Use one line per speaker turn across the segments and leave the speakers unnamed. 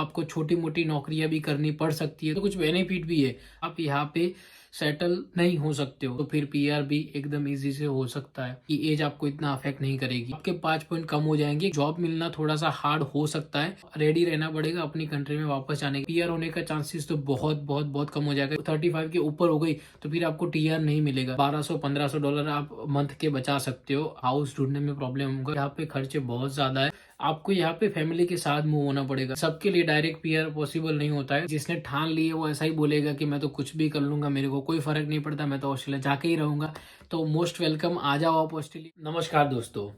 आपको छोटी मोटी नौकरियां भी करनी पड़ सकती है, तो कुछ बेनिफिट भी है। आप यहाँ पे सेटल नहीं हो सकते हो तो फिर पीआर भी एकदम इजी से हो सकता है कि एज आपको इतना अफेक्ट नहीं करेगी। आपके 5 पॉइंट कम हो जाएंगे, जॉब मिलना थोड़ा सा हार्ड हो सकता है, रेडी रहना पड़ेगा अपनी कंट्री में वापस आने के। पीआर होने का चांसेस तो बहुत बहुत बहुत कम हो जाएगा। 35 के ऊपर हो गई तो फिर आपको टीआर नहीं मिलेगा। 1200-1500 डॉलर आप मंथ के बचा सकते हो। हाउस ढूंढने में प्रॉब्लम होगा, यहाँ पे खर्चे बहुत ज्यादा है। आपको यहाँ पे फैमिली के साथ मूव होना पड़ेगा। सबके लिए डायरेक्ट पीआर पॉसिबल नहीं होता है। जिसने ठान ली है वो ऐसा ही बोलेगा कि मैं तो कुछ भी कर लूंगा, मेरे को कोई फर्क नहीं पड़ता, मैं तो ऑस्ट्रेलिया जाके ही रहूंगा। तो मोस्ट वेलकम, आ जाओ आप ऑस्ट्रेलिया। नमस्कार दोस्तों,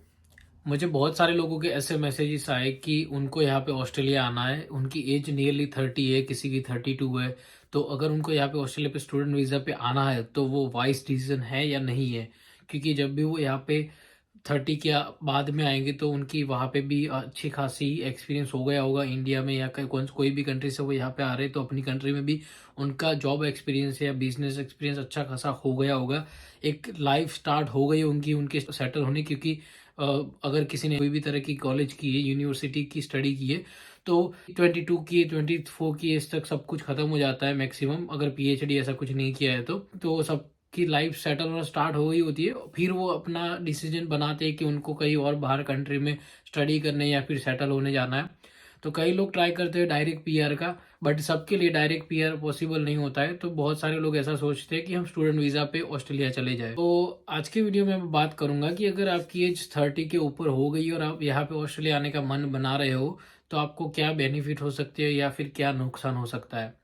मुझे बहुत सारे लोगों के ऐसे मैसेजेस आए कि उनको यहाँ पे ऑस्ट्रेलिया आना है, उनकी एज नियरली 30 है, किसी की 32 है। तो अगर उनको यहाँ पे ऑस्ट्रेलिया पे स्टूडेंट वीज़ा पे आना है तो वो वाइज डिसीजन है या नहीं है। क्योंकि जब भी वो यहाँ पे 30 के बाद में आएंगे तो उनकी वहाँ पे भी अच्छी खासी एक्सपीरियंस हो गया होगा इंडिया में, या कोई भी कंट्री से वो यहाँ पे आ रहे तो अपनी कंट्री में भी उनका जॉब एक्सपीरियंस या बिजनेस एक्सपीरियंस अच्छा खासा हो गया होगा। एक लाइफ स्टार्ट हो गई होंगी उनके सेटल होने। क्योंकि अगर किसी ने कोई भी तरह की कॉलेज की है, यूनिवर्सिटी की स्टडी की है, तो 22 की 24 की एज तक सब कुछ खत्म हो जाता है मैक्सिमम। अगर पीएचडी ऐसा कुछ नहीं किया है तो सब की लाइफ सेटल होना स्टार्ट हो गई होती है। फिर वो अपना डिसीजन बनाते हैं कि उनको कहीं और बाहर कंट्री में स्टडी करने या फिर सेटल होने जाना है। तो कई लोग ट्राई करते हैं डायरेक्ट पीआर का, बट सबके लिए डायरेक्ट पीआर पॉसिबल नहीं होता है। तो बहुत सारे लोग ऐसा सोचते हैं कि हम स्टूडेंट वीज़ा पे ऑस्ट्रेलिया चले जाए। तो आज के वीडियो में मैं बात करूंगा कि अगर आपकी एज 30 के ऊपर हो गई और आप यहाँ पे ऑस्ट्रेलिया आने का मन बना रहे हो तो आपको क्या बेनिफिट हो सकते हैं या फिर क्या नुकसान हो सकता है।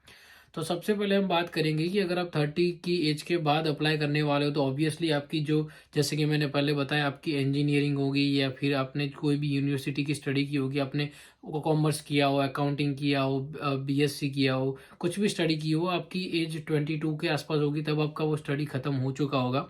तो सबसे पहले हम बात करेंगे कि अगर आप 30 की एज के बाद अप्लाई करने वाले हो तो ऑब्वियसली आपकी जो, जैसे कि मैंने पहले बताया, आपकी इंजीनियरिंग होगी या फिर आपने कोई भी यूनिवर्सिटी की स्टडी की होगी, आपने कॉमर्स किया हो, अकाउंटिंग किया हो, बीएससी किया हो, कुछ भी स्टडी की हो, आपकी एज 22 के आसपास होगी तब आपका वो स्टडी खत्म हो चुका होगा।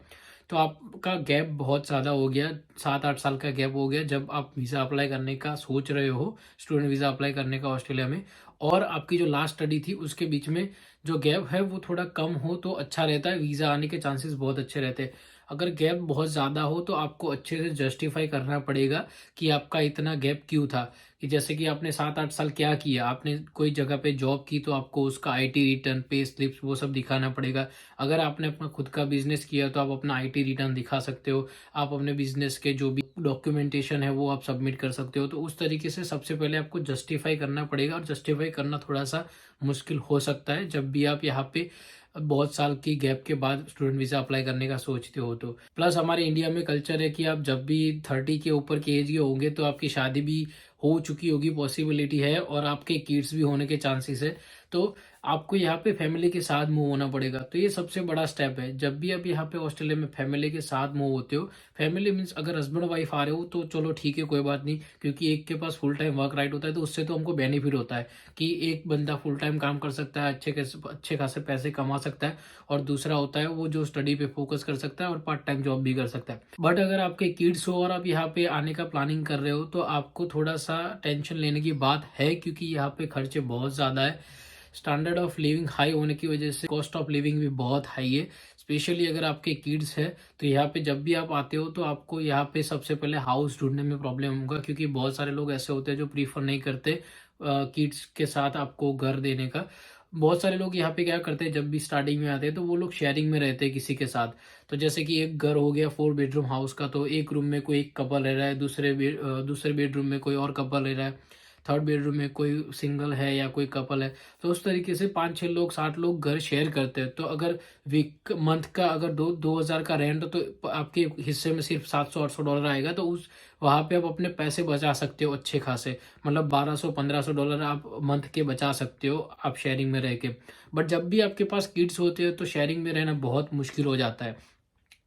तो आपका गैप बहुत ज़्यादा हो गया, 7-8 साल का गैप हो गया जब आप वीज़ा अप्लाई करने का सोच रहे हो, स्टूडेंट वीज़ा अप्लाई करने का ऑस्ट्रेलिया में। और आपकी जो लास्ट स्टडी थी उसके बीच में जो गैप है वो थोड़ा कम हो तो अच्छा रहता है, वीज़ा आने के चांसेस बहुत अच्छे रहते हैं। अगर गैप बहुत ज़्यादा हो तो आपको अच्छे से जस्टिफाई करना पड़ेगा कि आपका इतना गैप क्यों था। कि जैसे कि आपने 7-8 साल क्या किया, आपने कोई जगह पे जॉब की तो आपको उसका आईटी रिटर्न, पे स्लिप्स, वो सब दिखाना पड़ेगा। अगर आपने अपना खुद का बिजनेस किया तो आप अपना आईटी रिटर्न दिखा सकते हो। आप अपने बिजनेस के जो भी डॉक्यूमेंटेशन है वो आप सबमिट कर सकते हो। तो उस तरीके से सबसे पहले आपको जस्टिफाई करना पड़ेगा, और जस्टिफाई करना थोड़ा सा मुश्किल हो सकता है जब भी आप यहाँ पे बहुत साल की गैप के बाद स्टूडेंट वीज़ा अप्लाई करने का सोचते हो। तो प्लस हमारे इंडिया में कल्चर है कि आप जब भी 30 के ऊपर के एज के होंगे तो आपकी शादी भी हो चुकी होगी, पॉसिबिलिटी है, और आपके किड्स भी होने के चांसेस है। तो आपको यहाँ पे फैमिली के साथ मूव होना पड़ेगा। तो ये सबसे बड़ा स्टेप है। जब भी आप यहाँ पे ऑस्ट्रेलिया में फैमिली के साथ मूव होते हो, फैमिली मीन्स अगर हस्बैंड वाइफ आ रहे हो तो चलो ठीक है, कोई बात नहीं, क्योंकि एक के पास फुल टाइम वर्क राइट होता है तो उससे तो हमको बेनिफिट होता है कि एक बंदा फुल टाइम काम कर सकता है, अच्छे खासे पैसे कमा सकता है, और दूसरा होता है वो जो स्टडी पे फोकस कर सकता है और पार्ट टाइम जॉब भी कर सकता है। बट अगर आपके किड्स हो और आप यहाँ पे आने का प्लानिंग कर रहे हो तो आपको थोड़ा सा टेंशन लेने की बात है, क्योंकि यहाँ पे खर्चे बहुत ज़्यादा है। स्टैंडर्ड ऑफ लिविंग हाई होने की वजह से कॉस्ट ऑफ लिविंग भी बहुत हाई है। स्पेशली अगर आपके किड्स है तो यहाँ पे जब भी आप आते हो तो आपको यहाँ पे सबसे पहले हाउस ढूंढने में प्रॉब्लम होगा, क्योंकि बहुत सारे लोग ऐसे होते हैं जो प्रीफर नहीं करते किड्स के साथ आपको घर देने का। बहुत सारे लोग यहाँ पे क्या करते हैं, जब भी स्टार्टिंग में आते हैं तो वो लोग शेयरिंग में रहते हैं किसी के साथ। तो जैसे कि एक घर हो गया 4 बेडरूम हाउस का, तो एक रूम में कोई एक कपल रह रहा है, दूसरे बेडरूम में कोई और कपल रह रहा है, थर्ड बेडरूम में कोई सिंगल है या कोई कपल है। तो उस तरीके से 5-6 लोग 7 लोग घर शेयर करते हैं। तो अगर वीक मंथ का अगर 2,000 का रेंट हो तो आपके हिस्से में सिर्फ 700-800 डॉलर आएगा। तो उस वहाँ पे आप अपने पैसे बचा सकते हो अच्छे खासे, मतलब 1200-1500 डॉलर आप मंथ के बचा सकते हो आप शेयरिंग में रह के। बट जब भी आपके पास किड्स होते हैं तो शेयरिंग में रहना बहुत मुश्किल हो जाता है।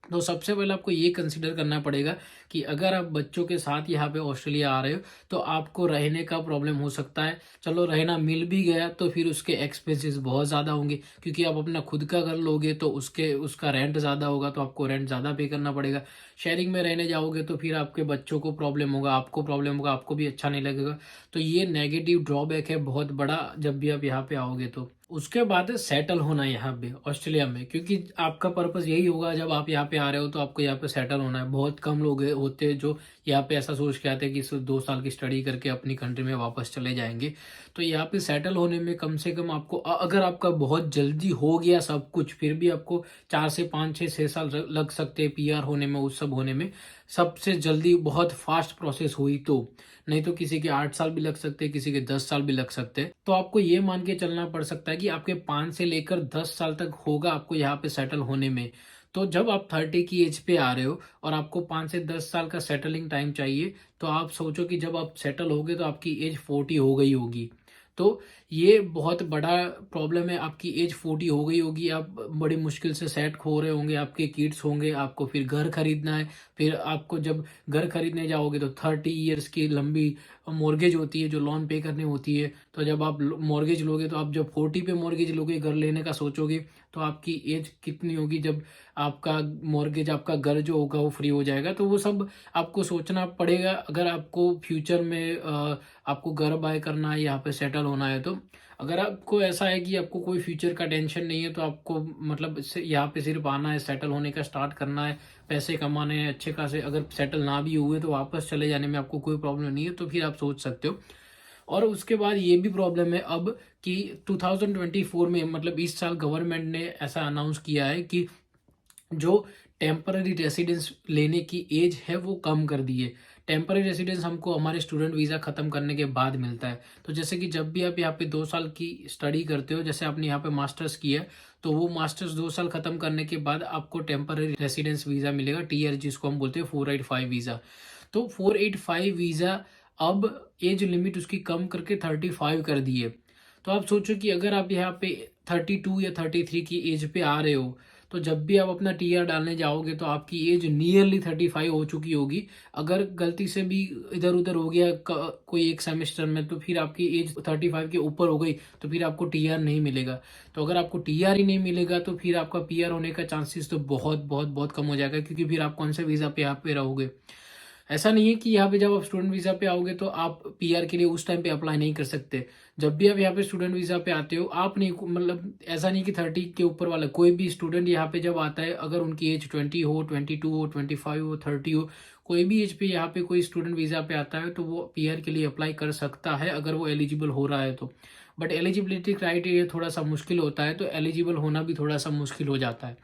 तो सबसे पहले आपको ये कंसिडर करना पड़ेगा कि अगर आप बच्चों के साथ यहाँ पे ऑस्ट्रेलिया आ रहे हो तो आपको रहने का प्रॉब्लम हो सकता है। चलो रहना मिल भी गया तो फिर उसके एक्सपेंसेस बहुत ज़्यादा होंगे, क्योंकि आप अपना खुद का घर लोगे तो उसका रेंट ज़्यादा होगा, तो आपको रेंट ज़्यादा पे करना पड़ेगा। शेयरिंग में रहने जाओगे तो फिर आपके बच्चों को प्रॉब्लम होगा, आपको प्रॉब्लम होगा, आपको भी अच्छा नहीं लगेगा। तो ये नेगेटिव ड्रॉबैक है बहुत बड़ा जब भी आप यहाँ पे आओगे। तो उसके बाद है सेटल होना यहाँ पे ऑस्ट्रेलिया में, क्योंकि आपका पर्पस यही होगा जब आप यहाँ पे आ रहे हो तो आपको यहाँ पे सेटल होना है। बहुत कम लोग होते हैं जो यहाँ पे ऐसा सोच के आते हैं कि सिर्फ 2 साल की स्टडी करके अपनी कंट्री में वापस चले जाएंगे। तो यहाँ पे सेटल होने में कम से कम आपको अगर आपका बहुत जल्दी हो गया सब कुछ, फिर भी आपको 4 से 5 6 6 साल लग सकते हैं पीआर होने में, उस सब होने में। सबसे जल्दी बहुत फास्ट प्रोसेस हुई तो, नहीं तो किसी के 8 साल भी लग सकते हैं, किसी के 10 साल भी लग सकते हैं। तो आपको ये मान के चलना पड़ सकता है कि आपके 5 से लेकर 10 साल तक होगा आपको यहाँ पे सेटल होने में। तो जब आप 30 की एज पे आ रहे हो और आपको 5 से 10 साल का सेटलिंग टाइम चाहिए, तो आप सोचो कि जब आप सेटल होगे तो आपकी एज 40 हो गई होगी। तो ये बहुत बड़ा प्रॉब्लम है, आपकी एज 40 हो गई होगी, आप बड़ी मुश्किल से सेट खो रहे होंगे, आपके किड्स होंगे, आपको फिर घर खरीदना है। फिर आपको जब घर खरीदने जाओगे तो 30 ईयर्स की लंबी मॉर्गेज होती है जो लोन पे करनी होती है। तो जब आप मॉर्गेज लोगे तो आप जब 40 पे मॉर्गेज लोगे, घर लेने का सोचोगे, तो आपकी एज कितनी होगी जब आपका मॉर्गेज, आपका घर जो होगा वो फ्री हो जाएगा। तो वो सब आपको सोचना पड़ेगा अगर आपको फ्यूचर में आपको घर बाय करना है, यहाँ पे सेटल होना है। तो अगर आपको ऐसा है कि आपको कोई फ्यूचर का टेंशन नहीं है, तो आपको मतलब यहाँ पे सिर्फ आना है, सेटल होने का स्टार्ट करना है, पैसे कमाने हैं अच्छे खासे। अगर सेटल ना भी हुए तो वापस चले जाने में आपको कोई प्रॉब्लम नहीं है, तो फिर आप सोच सकते हो। और उसके बाद ये भी प्रॉब्लम है अब कि 2024 में, मतलब इस साल गवर्नमेंट ने ऐसा अनाउंस किया है कि जो टेम्पररी रेसिडेंस लेने की एज है वो कम कर दी है। टेम्पररी रेसिडेंस हमको हमारे स्टूडेंट वीज़ा ख़त्म करने के बाद मिलता है। तो जैसे कि जब भी आप यहाँ पे 2 साल की स्टडी करते हो, जैसे आपने यहाँ पे मास्टर्स किया, तो वो मास्टर्स 2 साल ख़त्म करने के बाद आपको टेम्पररी रेसिडेंस वीज़ा मिलेगा, टीआर जिसको हम बोलते हैं 485 वीज़ा। तो 485 वीज़ा अब एज लिमिट उसकी कम करके 35 कर दी है। तो आप सोचो कि अगर आप यहाँ पे 32 या 33 की एज पे आ रहे हो, तो जब भी आप अपना टीआर डालने जाओगे तो आपकी एज नियरली 35 हो चुकी होगी। अगर गलती से भी इधर उधर हो गया कोई एक सेमेस्टर में, तो फिर आपकी एज 35 के ऊपर हो गई, तो फिर आपको टीआर नहीं मिलेगा। तो अगर आपको टीआर ही नहीं मिलेगा तो फिर आपका पीआर होने का चांसेस तो बहुत बहुत बहुत कम हो जाएगा, क्योंकि फिर आप कौन से वीज़ा पे यहाँ पे रहोगे। ऐसा नहीं है कि यहाँ पे जब आप स्टूडेंट वीज़ा पे आओगे तो आप पीआर के लिए उस टाइम पे अप्लाई नहीं कर सकते। जब भी आप यहाँ पे स्टूडेंट वीज़ा पे आते हो, आप नहीं, मतलब ऐसा नहीं कि 30 के ऊपर वाला कोई भी स्टूडेंट यहाँ पे जब आता है, अगर उनकी एज 20 हो, 22 हो, 25 हो, 30 हो, कोई भी एज पे यहाँ पे कोई स्टूडेंट वीज़ा पे आता है, तो वो पीआर के लिए अप्लाई कर सकता है अगर वो एलिजिबल हो रहा है तो। बट एलिजिबिलिटी क्राइटेरिया थोड़ा सा मुश्किल होता है, तो एलिजिबल होना भी थोड़ा सा मुश्किल हो जाता है।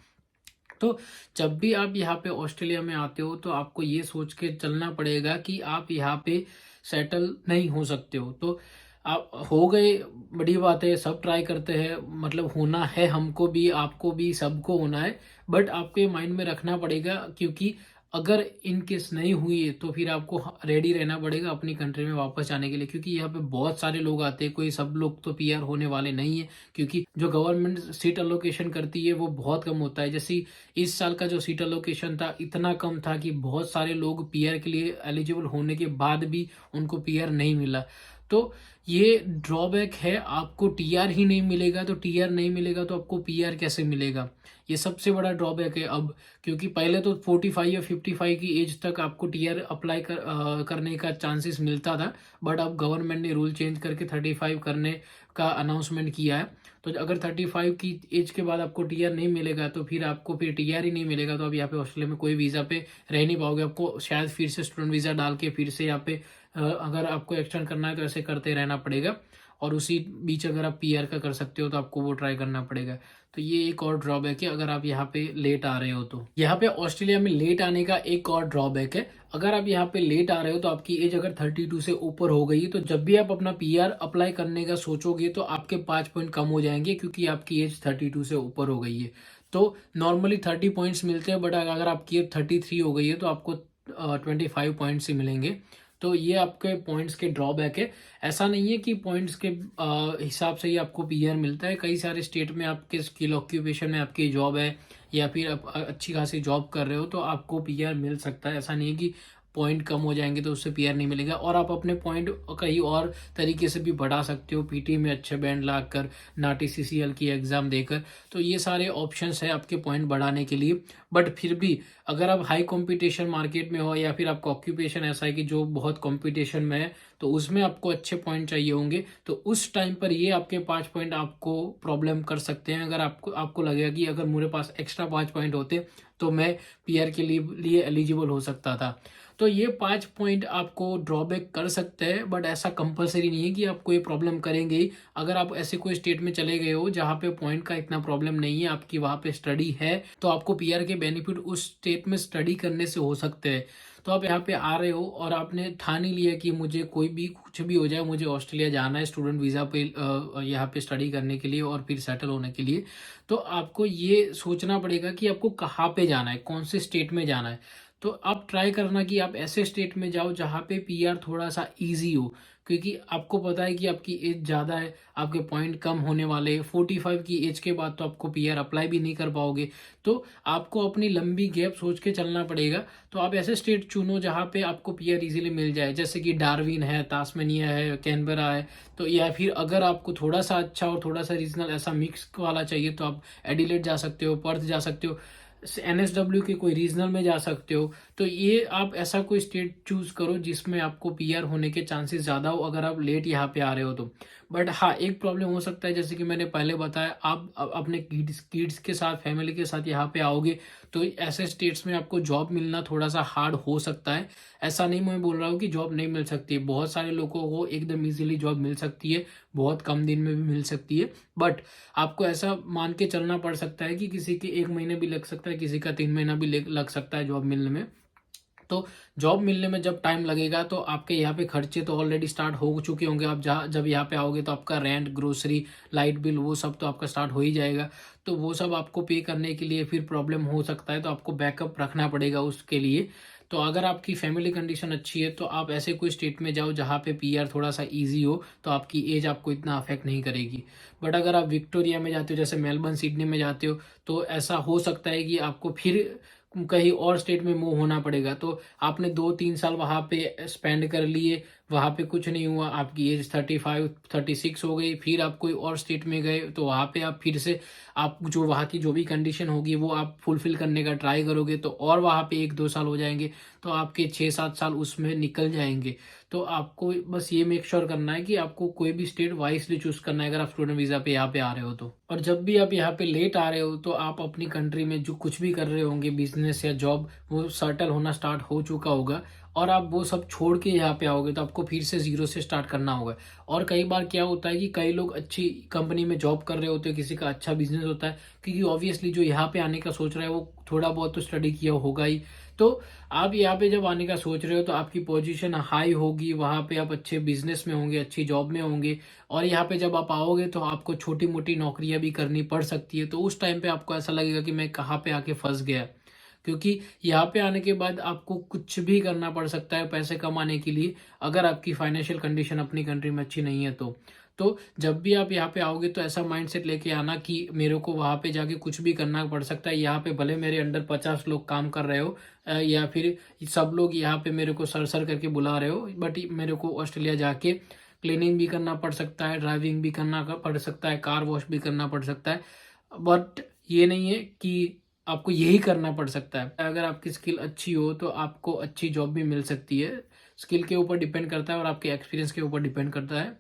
तो जब भी आप यहाँ पे ऑस्ट्रेलिया में आते हो तो आपको ये सोच के चलना पड़ेगा कि आप यहाँ पे सेटल नहीं हो सकते हो। तो आप हो गए, बड़ी बात है, सब ट्राई करते हैं, मतलब होना है, हमको भी, आपको भी, सबको होना है। बट आपके माइंड में रखना पड़ेगा, क्योंकि अगर इन केस नहीं हुई है तो फिर आपको रेडी रहना पड़ेगा अपनी कंट्री में वापस आने के लिए, क्योंकि यहाँ पे बहुत सारे लोग आते हैं, कोई सब लोग तो पीआर होने वाले नहीं है, क्योंकि जो गवर्नमेंट सीट अलोकेशन करती है वो बहुत कम होता है। जैसे इस साल का जो सीट अलोकेशन था इतना कम था कि बहुत सारे लोग पीआर के लिए एलिजिबल होने के बाद भी उनको पीआर नहीं मिला। तो ये ड्रॉबैक है, आपको टीआर ही नहीं मिलेगा, तो टीआर नहीं मिलेगा तो आपको पीआर कैसे मिलेगा, ये सबसे बड़ा ड्रॉबैक है अब। क्योंकि पहले तो 45 या 55 की एज तक आपको टीआर अप्लाई करने का चांसेस मिलता था, बट अब गवर्नमेंट ने रूल चेंज करके 35 करने का अनाउंसमेंट किया है। तो अगर 35 की एज के बाद आपको टीआर नहीं मिलेगा तो फिर आपको फिर टीआर ही नहीं मिलेगा, तो अब यहाँ पे ऑस्ट्रेलिया में कोई वीज़ा पे रह नहीं पाओगे। आपको शायद फिर से स्टूडेंट वीज़ा डाल के फिर से यहाँ पे अगर आपको एक्सटेंड करना है तो ऐसे करते रहना पड़ेगा, और उसी बीच अगर आप पीआर का कर सकते हो तो आपको वो ट्राई करना पड़ेगा। तो ये एक और ड्रॉबैक है अगर आप यहाँ पे लेट आ रहे हो तो। यहाँ पे ऑस्ट्रेलिया में लेट आने का एक और ड्रॉबैक है, अगर आप यहाँ पे लेट आ रहे हो तो आपकी एज अगर 32 से ऊपर हो गई है, तो जब भी आप अपना पीआर अप्लाई करने का सोचोगे तो आपके 5 पॉइंट कम हो जाएंगे, क्योंकि आपकी एज 32 से ऊपर हो गई है। तो नॉर्मली 30 पॉइंट्स मिलते हैं, बट अगर आपकी एज 33 हो गई है तो आपको 25 पॉइंट्स ही मिलेंगे। तो ये आपके पॉइंट्स के ड्रॉबैक है। ऐसा नहीं है कि पॉइंट्स के हिसाब से ही आपको पीआर मिलता है। कई सारे स्टेट में आपके स्किल ऑक्यूपेशन में आपकी जॉब है, या फिर आप अच्छी खासी जॉब कर रहे हो तो आपको पीआर मिल सकता है। ऐसा नहीं है कि पॉइंट कम हो जाएंगे तो उससे पीआर नहीं मिलेगा, और आप अपने पॉइंट कहीं और तरीके से भी बढ़ा सकते हो, पीटी में अच्छे बैंड लाकर, नाटी सीसीएल की एग्जाम देकर। तो ये सारे ऑप्शंस है आपके पॉइंट बढ़ाने के लिए। बट फिर भी अगर आप हाई कंपटीशन मार्केट में हो, या फिर आपका ऑक्यूपेशन ऐसा है कि जो बहुत कंपटीशन में है, तो उसमें आपको अच्छे पॉइंट चाहिए होंगे, तो उस टाइम पर ये आपके 5 पॉइंट आपको प्रॉब्लम कर सकते हैं। अगर आपको लगेगा कि अगर मेरे पास एक्स्ट्रा 5 पॉइंट होते तो मैं पीआर के लिए एलिजिबल हो सकता था। तो ये 5 पॉइंट आपको ड्रॉबैक कर सकते हैं, बट ऐसा कंपलसरी नहीं है कि आपको ये प्रॉब्लम करेंगे ही। अगर आप ऐसे कोई स्टेट में चले गए हो जहाँ पे पॉइंट का इतना प्रॉब्लम नहीं है, आपकी वहाँ पे स्टडी है, तो आपको पीआर के बेनिफिट उस स्टेट में स्टडी करने से हो सकते हैं। तो आप यहाँ पे आ रहे हो और आपने ठान ही लिया कि मुझे कोई भी कुछ भी हो जाए, मुझे ऑस्ट्रेलिया जाना है स्टूडेंट वीज़ा पे, यहाँ पे स्टडी करने के लिए और फिर सेटल होने के लिए। तो आपको ये सोचना पड़ेगा कि आपको कहाँ पे जाना है, कौन से स्टेट में जाना है। तो आप ट्राई करना कि आप ऐसे स्टेट में जाओ जहाँ पे पीआर थोड़ा सा इजी हो, क्योंकि आपको पता है कि आपकी एज ज़्यादा है, आपके पॉइंट कम होने वाले हैं। 45 की एज के बाद तो आपको पीआर अप्लाई भी नहीं कर पाओगे। तो आपको अपनी लंबी गैप सोच के चलना पड़ेगा। तो आप ऐसे स्टेट चुनो जहाँ पे आपको पीआर इजीली मिल जाए, जैसे कि डार्विन है, तास्मेनिया है, कैनबरा है। तो या फिर अगर आपको थोड़ा सा अच्छा और थोड़ा सा रीजनल ऐसा मिक्स वाला चाहिए तो आप एडिलेड जा सकते हो, पर्थ जा सकते हो, एनएसडब्ल्यू के कोई रीजनल में जा सकते हो। तो ये आप ऐसा कोई स्टेट चूज करो जिसमें आपको पीआर होने के चांसेस ज़्यादा हो, अगर आप लेट यहाँ पे आ रहे हो तो। बट हाँ, एक प्रॉब्लम हो सकता है, जैसे कि मैंने पहले बताया, आप अपने किड्स के साथ, फैमिली के साथ यहाँ पे आओगे, तो ऐसे स्टेट्स में आपको जॉब मिलना थोड़ा सा हार्ड हो सकता है। ऐसा नहीं मैं बोल रहा हूँ कि जॉब नहीं मिल सकती, बहुत सारे लोगों को एकदम इजीली जॉब मिल सकती है, बहुत कम दिन में भी मिल सकती है। बट आपको ऐसा मान के चलना पड़ सकता है कि किसी के 1 महीने भी लग सकता है, किसी का 3 महीना भी लग सकता है जॉब मिलने में। तो जॉब मिलने में जब टाइम लगेगा तो आपके यहाँ पे खर्चे तो ऑलरेडी स्टार्ट हो चुके होंगे। आप जब यहाँ पे आओगे तो आपका रेंट, ग्रोसरी, लाइट बिल, वो सब तो आपका स्टार्ट हो ही जाएगा। तो वो सब आपको पे करने के लिए फिर प्रॉब्लम हो सकता है, तो आपको बैकअप रखना पड़ेगा उसके लिए। तो अगर आपकी फैमिली कंडीशन अच्छी है तो आप ऐसे कोई स्टेट में जाओ जहाँ पे पीआर थोड़ा सा इजी हो, तो आपकी एज आपको इतना अफेक्ट नहीं करेगी। बट अगर आप विक्टोरिया में जाते हो, जैसे मेलबर्न, सिडनी में जाते हो, तो ऐसा हो सकता है कि आपको फिर कहीं और स्टेट में मूव होना पड़ेगा। तो आपने 2-3 साल वहाँ पे स्पेंड कर लिए, वहाँ पे कुछ नहीं हुआ, आपकी एज 35-36 हो गई, फिर आप कोई और स्टेट में गए, तो वहाँ पे आप फिर से आप जो वहाँ की जो भी कंडीशन होगी वो आप फुलफिल करने का ट्राई करोगे, तो और वहाँ पे 1-2 साल हो जाएंगे, तो आपके 6-7 साल उसमें निकल जाएंगे। तो आपको बस ये मेक श्योर करना है कि आपको कोई भी स्टेट वाइसली चूज करना है अगर आप स्टूडेंट वीज़ा पे यहाँ पे आ रहे हो तो। और जब भी आप यहाँ पे लेट आ रहे हो तो आप अपनी कंट्री में जो कुछ भी कर रहे होंगे, बिजनेस या जॉब, वो सेटल होना स्टार्ट हो चुका होगा, और आप वो सब छोड़ के यहाँ पे आओगे तो आपको फिर से जीरो से स्टार्ट करना होगा। और कई बार क्या होता है कि कई लोग अच्छी कंपनी में जॉब कर रहे होते हैं, किसी का अच्छा बिजनेस होता है, क्योंकि ऑब्वियसली जो यहाँ पे आने का सोच रहा है वो थोड़ा बहुत तो स्टडी किया होगा ही। तो आप यहाँ पे जब आने का सोच रहे हो तो आपकी पोजीशन हाई होगी, वहाँ पे आप अच्छे बिजनेस में होंगे, अच्छी जॉब में होंगे, और यहाँ पे जब आप आओगे तो आपको छोटी मोटी नौकरियां भी करनी पड़ सकती है। तो उस टाइम पे आपको ऐसा लगेगा कि मैं कहाँ पे आके फंस गया, क्योंकि यहाँ पे आने के बाद आपको कुछ भी करना पड़ सकता है पैसे कमाने के लिए, अगर आपकी फाइनेंशियल कंडीशन अपनी कंट्री में अच्छी नहीं है तो जब भी आप यहाँ पे आओगे तो ऐसा माइंडसेट लेके आना कि मेरे को वहाँ पे जाके कुछ भी करना पड़ सकता है। यहाँ पे भले मेरे अंडर 50 लोग काम कर रहे हो, या फिर सब लोग यहाँ पे मेरे को सर सर करके बुला रहे हो, बट मेरे को ऑस्ट्रेलिया जाके क्लीनिंग भी करना पड़ सकता है, ड्राइविंग भी करना पड़ सकता है, कार वॉश भी करना पड़ सकता है। बट ये नहीं है कि आपको यही करना पड़ सकता है। अगर आपकी स्किल अच्छी हो तो आपको अच्छी जॉब भी मिल सकती है। स्किल के ऊपर डिपेंड करता है और आपके एक्सपीरियंस के ऊपर डिपेंड करता है।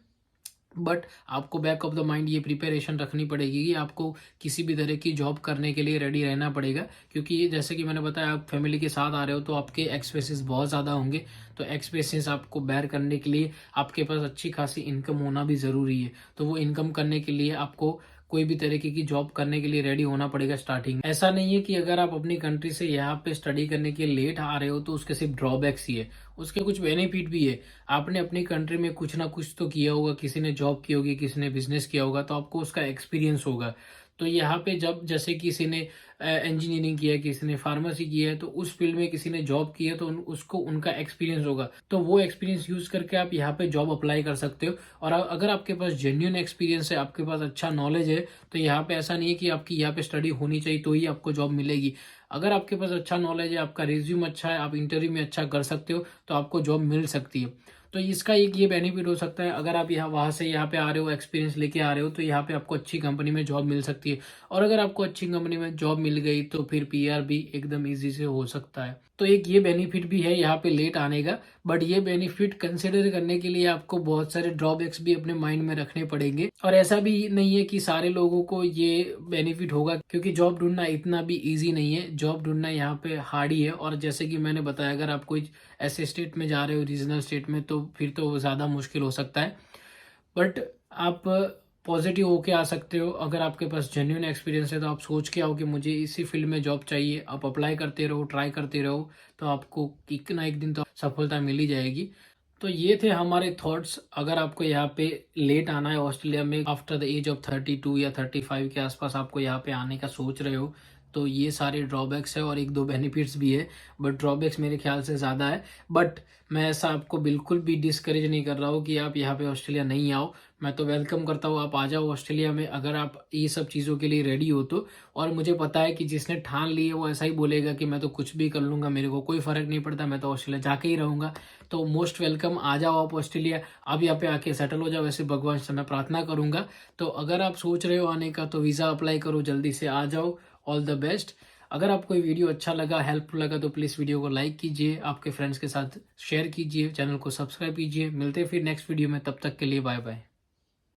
बट आपको बैक ऑफ द माइंड ये प्रिपरेशन रखनी पड़ेगी कि आपको किसी भी तरह की जॉब करने के लिए रेडी रहना पड़ेगा, क्योंकि जैसे कि मैंने बताया, आप फैमिली के साथ आ रहे हो तो आपके एक्सपेंसेस बहुत ज़्यादा होंगे। तो एक्सपेंसेस आपको बेयर करने के लिए आपके पास अच्छी खासी इनकम होना भी ज़रूरी है। तो वो इनकम करने के लिए आपको कोई भी तरीके की जॉब करने के लिए रेडी होना पड़ेगा स्टार्टिंग। ऐसा नहीं है कि अगर आप अपनी कंट्री से यहाँ पे स्टडी करने के लिए लेट आ रहे हो तो उसके सिर्फ ड्रॉबैक्स ही है, उसके कुछ बेनिफिट भी है। आपने अपनी कंट्री में कुछ ना कुछ तो किया होगा, किसी ने जॉब की होगी, किसी ने बिजनेस किया होगा, तो आपको उसका एक्सपीरियंस होगा। तो यहाँ पे जब जैसे किसी ने इंजीनियरिंग किया है, किसी ने फार्मेसी किया है, तो उस फील्ड में किसी ने जॉब की है, तो उसको उनका एक्सपीरियंस होगा, तो वो एक्सपीरियंस यूज करके आप यहाँ पे जॉब अप्लाई कर सकते हो। और अगर आपके पास जेन्युइन एक्सपीरियंस है, आपके पास अच्छा नॉलेज है, तो यहाँ पे ऐसा नहीं है कि आपकी यहाँ पे स्टडी होनी चाहिए तो ही आपको जॉब मिलेगी। अगर आपके पास अच्छा नॉलेज है, आपका रिज्यूम अच्छा है, आप इंटरव्यू में अच्छा कर सकते हो, तो आपको जॉब मिल सकती है। तो इसका एक ये बेनिफिट हो सकता है, अगर आप यहाँ वहाँ से यहाँ पे आ रहे हो, एक्सपीरियंस लेके आ रहे हो, तो यहाँ पे आपको अच्छी कंपनी में जॉब मिल सकती है। और अगर आपको अच्छी कंपनी में जॉब मिल गई तो फिर पीआर भी एकदम ईजी से हो सकता है। तो एक ये बेनिफिट भी है यहाँ पे लेट आने का, बट ये बेनिफिट कंसिडर करने के लिए आपको बहुत सारे ड्रॉबैक्स भी अपने माइंड में रखने पड़ेंगे। और ऐसा भी नहीं है कि सारे लोगों को ये बेनिफिट होगा, क्योंकि जॉब ढूंढना इतना भी इजी नहीं है, जॉब ढूंढना यहाँ पे हार्ड ही है। और जैसे कि मैंने बताया, अगर आप कोई ऐसे स्टेट में जा रहे हो, रीजनल स्टेट में, तो फिर तो ज़्यादा मुश्किल हो सकता है। बट आप पॉजिटिव होके आ सकते हो। अगर आपके पास जेन्युइन एक्सपीरियंस है तो आप सोच के आओ कि मुझे इसी फील्ड में जॉब चाहिए, आप अप्लाई करते रहो, ट्राई करते रहो, तो आपको एक ना एक दिन तो सफलता मिल ही जाएगी। तो ये थे हमारे थॉट्स। अगर आपको यहाँ पे लेट आना है ऑस्ट्रेलिया में, आफ्टर द एज ऑफ 32 या 35 के आसपास आपको यहाँ पे आने का सोच रहे हो, तो ये सारे ड्रॉबैक्स है और एक दो बेनिफिट्स भी है, बट ड्रॉबैक्स मेरे ख्याल से ज़्यादा है। बट मैं ऐसा आपको बिल्कुल भी डिस्करेज नहीं कर रहा हूँ कि आप यहाँ पे ऑस्ट्रेलिया नहीं आओ। मैं तो वेलकम करता हूँ, आप आ जाओ ऑस्ट्रेलिया में, अगर आप ये सब चीज़ों के लिए रेडी हो तो। और मुझे पता है कि जिसने ठान ली है वो ऐसा ही बोलेगा कि मैं तो कुछ भी कर लूँगा, मेरे को कोई फ़र्क नहीं पड़ता, मैं तो ऑस्ट्रेलिया जाके ही रहूँगा। तो मोस्ट वेलकम, आ जाओ आप ऑस्ट्रेलिया, आप यहाँ पे आके सेटल हो जाओ, ऐसे भगवान से मैं प्रार्थना करूँगा। तो अगर आप सोच रहे हो आने का तो वीज़ा अप्लाई करो, जल्दी से आ जाओ। All the best. अगर आपको ये वीडियो अच्छा लगा, हेल्पफुल लगा, तो प्लीज़ वीडियो को लाइक कीजिए, आपके फ्रेंड्स के साथ शेयर कीजिए, चैनल को सब्सक्राइब कीजिए। मिलते हैं फिर नेक्स्ट वीडियो में, तब तक के लिए बाय बाय।